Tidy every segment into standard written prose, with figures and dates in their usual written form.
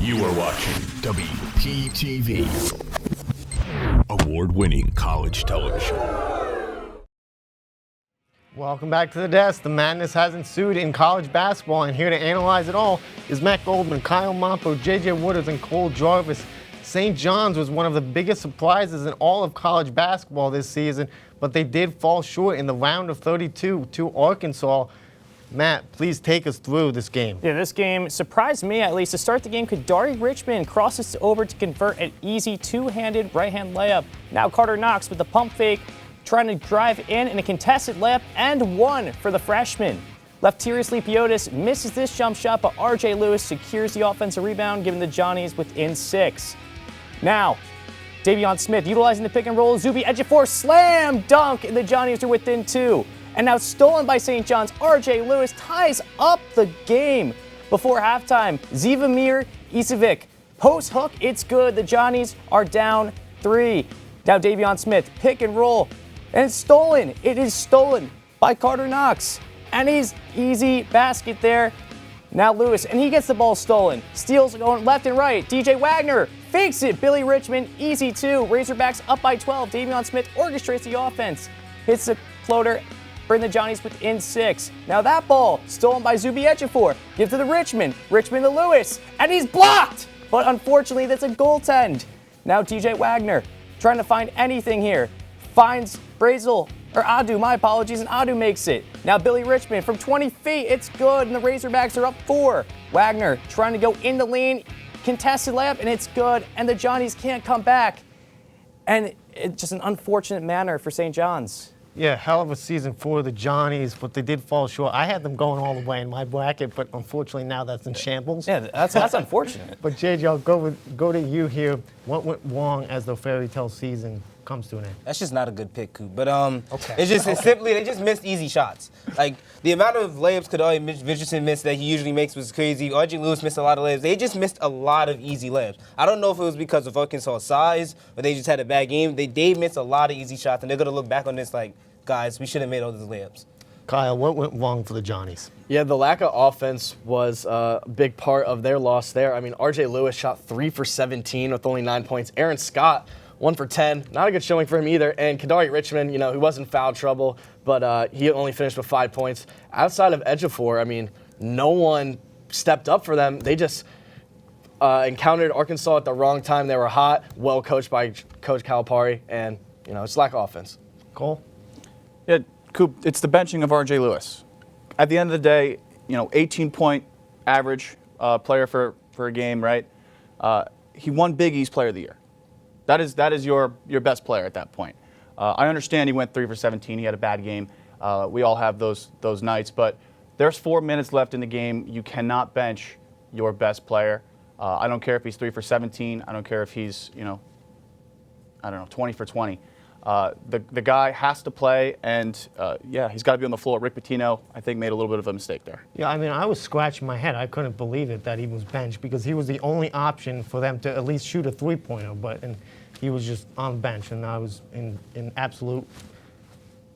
You are watching WPTV, award-winning college television. Welcome back to the desk. The madness has ensued in college basketball, and here to analyze it all is Matt Goldman, Kyle Moppert, JJ Woodards, and Cole Jarvis. St. John's was one of the biggest surprises in all of college basketball this season, but they did fall short in the round of 32 to Arkansas. Matt, please take us through this game. Yeah, this game surprised me at least. To start the game, Cugliari Richmond crosses over to convert an easy two-handed right-hand layup. Now Carter Knox with the pump fake, trying to drive in a contested layup and one for the freshman. Lefterius Leipiotis misses this jump shot, but R.J. Lewis secures the offensive rebound, giving the Johnnies within 6. Now, Dyan Smith utilizing the pick and roll. Zuby Ejiofor slam dunk, and the Johnnies are within 2. And now stolen by St. John's. R.J. Lewis ties up the game before halftime. Zvimir Isevic post hook. It's good. The Johnnies are down 3. Now Dyan Smith pick and roll. And it's stolen. It is stolen by Carter Knox. And he's easy basket there. Now Lewis, and he gets the ball stolen. Steals going left and right. DJ Wagner fakes it. Billy Richmond, easy 2. Razorbacks up by 12. Dyan Smith orchestrates the offense. Hits the floater. Bring the Johnnies within 6. Now that ball stolen by Zuby Ejiofor. Give to the Richmond. Richmond to Lewis. And he's blocked! But unfortunately, that's a goaltend. Now DJ Wagner trying to find anything here. Finds Adu, my apologies, and Adu makes it. Now Billy Richmond from 20 feet, it's good, and the Razorbacks are up 4. Wagner trying to go in the lane, contested layup, and it's good, and the Johnnies can't come back. And it's just an unfortunate manner for St. John's. Yeah, hell of a season for the Johnnies, but they did fall short. I had them going all the way in my bracket, but unfortunately now that's in shambles. Yeah, that's unfortunate. But JJ, I'll go to you here. What went wrong as the fairy tale season comes to an end? That's just not a good pick, Coop. But it's simply they just missed easy shots. Like the amount of layups Richardson missed that he usually makes was crazy. R.J. Lewis missed a lot of layups. They just missed a lot of easy layups. I don't know if it was because of Arkansas' size or they just had a bad game. They missed a lot of easy shots, and they're gonna look back on this like, guys, we should have made all those layups. Kyle, what went wrong for the Johnnies? Yeah, the lack of offense was a big part of their loss there. I mean, R.J. Lewis shot 3 for 17 with only 9 points. Aaron Scott, 1 for 10. Not a good showing for him either. And Cugliari Richmond, he was in foul trouble, but he only finished with 5 points. Outside of Ejiofor, I mean, no one stepped up for them. They just encountered Arkansas at the wrong time. They were hot, well coached by Coach Calipari, and, it's lack of offense. Cole? Yeah, Coop, it's the benching of R.J. Lewis. At the end of the day, 18-point average player for a game, right? He won Big East Player of the Year. That is your best player at that point. I understand he went 3 for 17. He had a bad game. We all have those nights, but there's 4 minutes left in the game. You cannot bench your best player. I don't care if he's 3 for 17. I don't care if he's 20 for 20. The guy has to play, and he's got to be on the floor. Rick Pitino, I think, made a little bit of a mistake there. Yeah, I mean, I was scratching my head. I couldn't believe it that he was benched because he was the only option for them to at least shoot a three-pointer, and he was just on the bench, and I was in absolute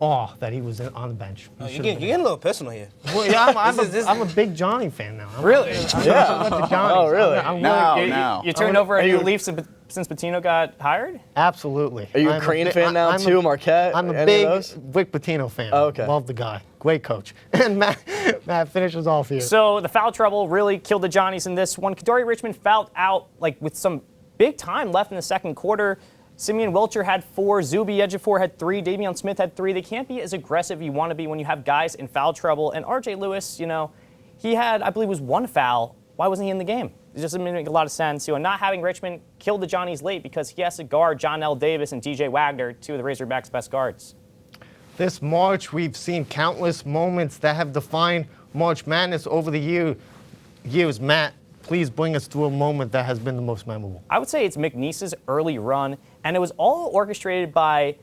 awe that he was on the bench. You're getting a little personal here. Well, yeah, I'm a big Johnny fan now. Really? Oh, really? Now. You turned over a new leaf since Pitino got hired? Absolutely. Are you a Crane fan now too, Marquette? I'm a big Rick Pitino fan. Oh, okay. Love the guy. Great coach. And Matt finishes off here. So the foul trouble really killed the Johnnies in this one. Cugliari Richmond fouled out with some big time left in the second quarter. Simeon Wilcher had 4, Zuby Ejiofor had 3, Dyan Smith had 3. They can't be as aggressive you want to be when you have guys in foul trouble. And R.J. Lewis, he had, I believe, was 1 foul. Why wasn't he in the game? It just didn't make a lot of sense. Not having Richmond killed the Johnnies late because he has to guard John L. Davis and DJ Wagner, 2 of the Razorbacks' best guards. This March, we've seen countless moments that have defined March Madness over the years. Matt, please bring us through a moment that has been the most memorable. I would say it's McNeese's early run, and it was all orchestrated by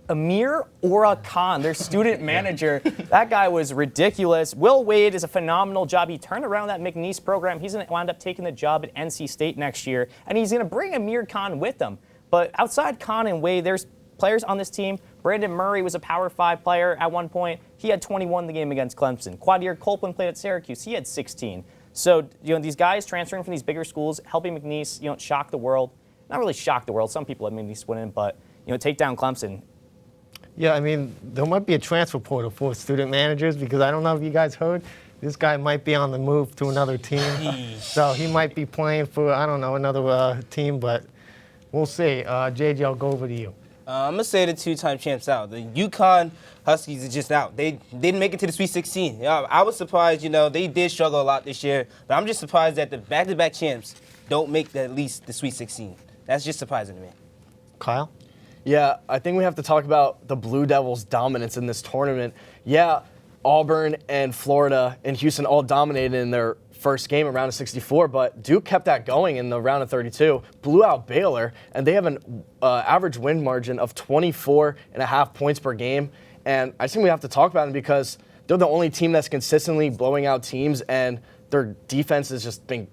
Amir Ora Khan, their student manager. That guy was ridiculous. Will Wade is a phenomenal job. He turned around that McNeese program. He's going to wind up taking the job at NC State next year, and he's going to bring Amir Khan with him. But outside Khan and Wade, there's players on this team. Brandon Murray was a Power 5 player at one point. He had 21 the game against Clemson. Quadir Copeland played at Syracuse. He had 16. So, these guys transferring from these bigger schools, helping McNeese, shock the world. Not really shock the world. Some people have McNeese winning, but, take down Clemson. Yeah, I mean, there might be a transfer portal for student managers because I don't know if you guys heard, this guy might be on the move to another team. So he might be playing for, I don't know, another team, but we'll see. JJ, I'll go over to you. I'm going to say the two-time champs out. The UConn Huskies are just out. They didn't make it to the Sweet 16. I was surprised, they did struggle a lot this year, but I'm just surprised that the back-to-back champs don't make at least the Sweet 16. That's just surprising to me. Kyle? Yeah, I think we have to talk about the Blue Devils' dominance in this tournament. Yeah, Auburn and Florida and Houston all dominated in their first game at round of 64, but Duke kept that going in the round of 32, blew out Baylor, and they have an average win margin of 24.5 points per game. And I think we have to talk about them because they're the only team that's consistently blowing out teams, and their defense has just been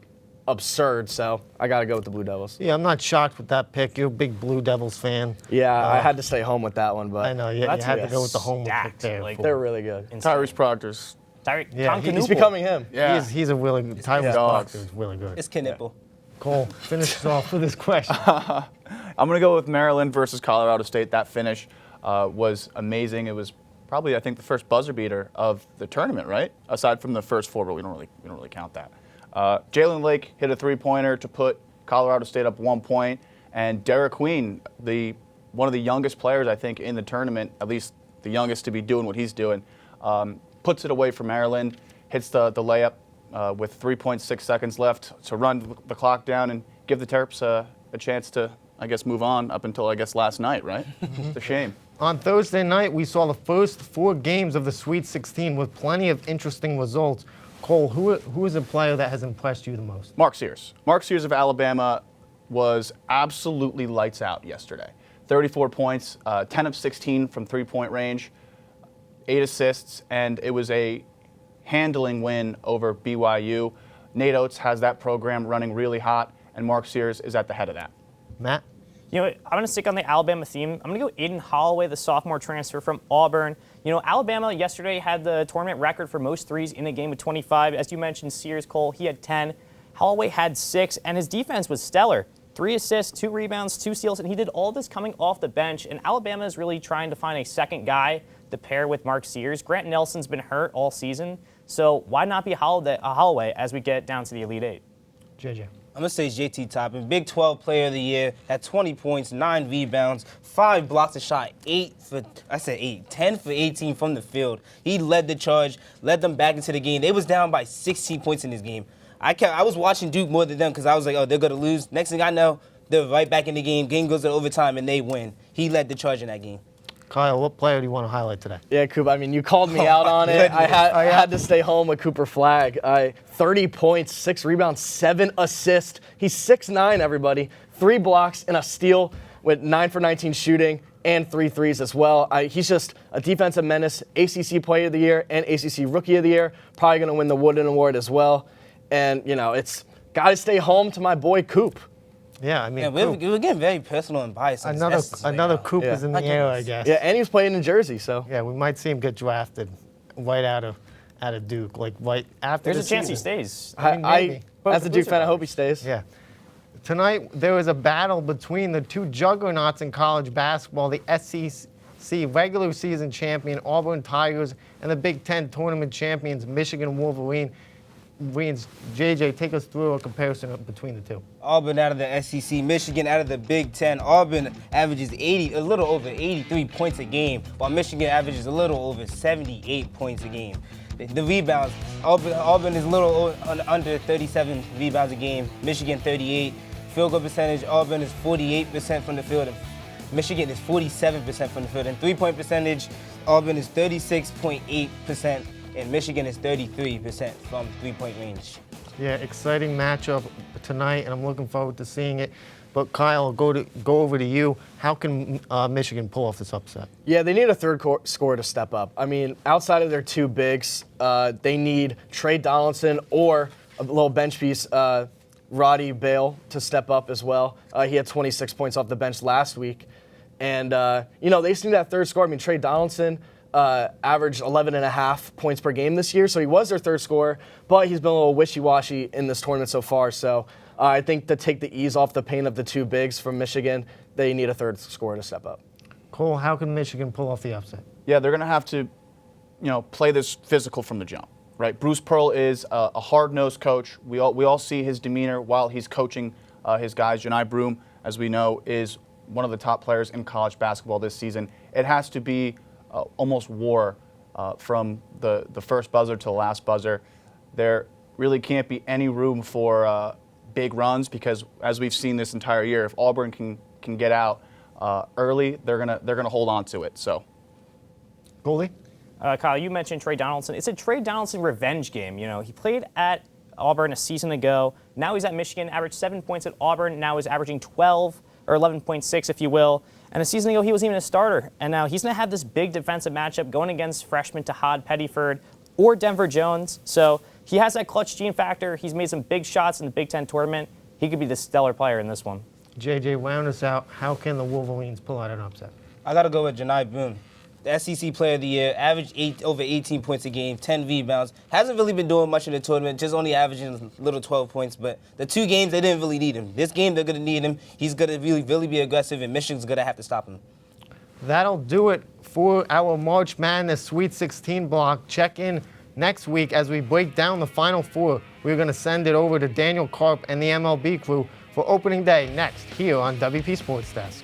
absurd, so I got to go with the Blue Devils. Yeah, I'm not shocked with that pick. You're a big Blue Devils fan. Yeah, I had to stay home with that one, but I know, you had to go with the home pick there. They're really good. Tyrese Proctor's. Yeah, He's becoming him. Yeah. He's a really good. Tyrese Proctor is really good. It's Knipple. Cole, finish us off with this question. I'm going to go with Maryland versus Colorado State. That finish was amazing. It was probably, I think, the first buzzer beater of the tournament, right? Aside from the first four, but we don't really count that. Jalen Lake hit a three-pointer to put Colorado State up 1 point, and Derek Queen, one of the youngest players, I think, in the tournament, at least the youngest to be doing what he's doing, puts it away for Maryland, hits the layup with 3.6 seconds left to run the clock down and give the Terps a chance to, I guess, move on up until, I guess, last night, right? It's a shame. On Thursday night, we saw the first 4 games of the Sweet 16 with plenty of interesting results. Cole, who is a player that has impressed you the most? Mark Sears. Mark Sears of Alabama was absolutely lights out yesterday. 34 points, 10 of 16 from three-point range, 8 assists, and it was a handling win over BYU. Nate Oates has that program running really hot, and Mark Sears is at the head of that. Matt? I'm going to stick on the Alabama theme. I'm going to go Aiden Holloway, the sophomore transfer from Auburn. Alabama yesterday had the tournament record for most threes in a game with 25. As you mentioned, Sears, Cole, he had 10. Holloway had 6, and his defense was stellar. 3 assists, 2 rebounds, 2 steals, and he did all this coming off the bench. And Alabama is really trying to find a second guy to pair with Mark Sears. Grant Nelson's been hurt all season, so why not be Holloway as we get down to the Elite Eight? JJ. I'm going to say JT Toppin, Big 12 Player of the Year, had 20 points, 9 rebounds, 5 blocks and shot 10 for 18 from the field. He led the charge, led them back into the game. They was down by 16 points in this game. I was watching Duke more than them because I was like, oh, they're going to lose. Next thing I know, they're right back in the game. Game goes to overtime, and they win. He led the charge in that game. Kyle, what player do you want to highlight today? Yeah, Coop, I mean, you called me out on it. I had to stay home with Cooper Flagg. 30 points, 6 rebounds, 7 assists. He's 6'9", everybody. 3 blocks and a steal with 9 for 19 shooting and 3 threes as well. He's just a defensive menace, ACC Player of the Year and ACC Rookie of the Year. Probably going to win the Wooden Award as well. And, it's got to stay home to my boy Coop. Yeah, I mean, yeah, we're getting very personal and biased. Another Coop is in the air, I guess. Yeah, and he's playing in Jersey, so. Yeah, we might see him get drafted right out of Duke, like right after. There's the a chance season. he stays. Maybe. As a Duke fan, I hope he stays. Yeah. Tonight, there was a battle between the 2 juggernauts in college basketball, the SEC regular season champion Auburn Tigers and the Big Ten tournament champions Michigan Wolverines. JJ, take us through a comparison between the 2. Auburn out of the SEC, Michigan out of the Big Ten. Auburn averages a little over 83 points a game, while Michigan averages a little over 78 points a game. The rebounds, Auburn is a little under 37 rebounds a game, Michigan 38. Field goal percentage, Auburn is 48% from the field, and Michigan is 47% from the field. And three-point percentage, Auburn is 36.8%. and Michigan is 33% from three-point range. Yeah, exciting matchup tonight, and I'm looking forward to seeing it. But Kyle, go over to you. How can Michigan pull off this upset? Yeah, they need a third scorer to step up. I mean, outside of their 2 bigs, they need Trey Donaldson or a little bench piece, Roddy Bale, to step up as well. He had 26 points off the bench last week. And, they just need that third scorer. I mean, Trey Donaldson, averaged 11.5 points per game this year, so he was their third scorer, but he's been a little wishy-washy in this tournament so far. So I think to take the ease off the pain of the two bigs from Michigan, they need a third scorer to step up. Cole, how can Michigan pull off the upset? Yeah, they're going to have to, play this physical from the jump, right? Bruce Pearl is a hard-nosed coach. We all see his demeanor while he's coaching his guys. Janai Broom, as we know, is one of the top players in college basketball this season. It has to be almost war from the first buzzer to the last buzzer. There really can't be any room for big runs because, as we've seen this entire year, if Auburn can get out early, they're gonna hold on to it. So, Goldie? Kyle, you mentioned Trey Donaldson. It's a Trey Donaldson revenge game. He played at Auburn a season ago. Now he's at Michigan, averaged 7 points at Auburn. Now he's averaging 12 or 11.6, if you will. And a season ago, he wasn't even a starter. And now he's going to have this big defensive matchup going against freshman Tahad Pettiford or Denver Jones. So he has that clutch gene factor. He's made some big shots in the Big Ten tournament. He could be the stellar player in this one. JJ, round us out. How can the Wolverines pull out an upset? I got to go with Janai Broom. The SEC Player of the Year, averaged over 18 points a game, 10 rebounds. Hasn't really been doing much in the tournament, just only averaging a little 12 points. But the two games, they didn't really need him. This game, they're going to need him. He's going to really be aggressive, and Michigan's going to have to stop him. That'll do it for our March Madness Sweet 16 block. Check in next week as we break down the Final Four. We're going to send it over to Daniel Karp and the MLB crew for opening day next here on WP Sports Desk.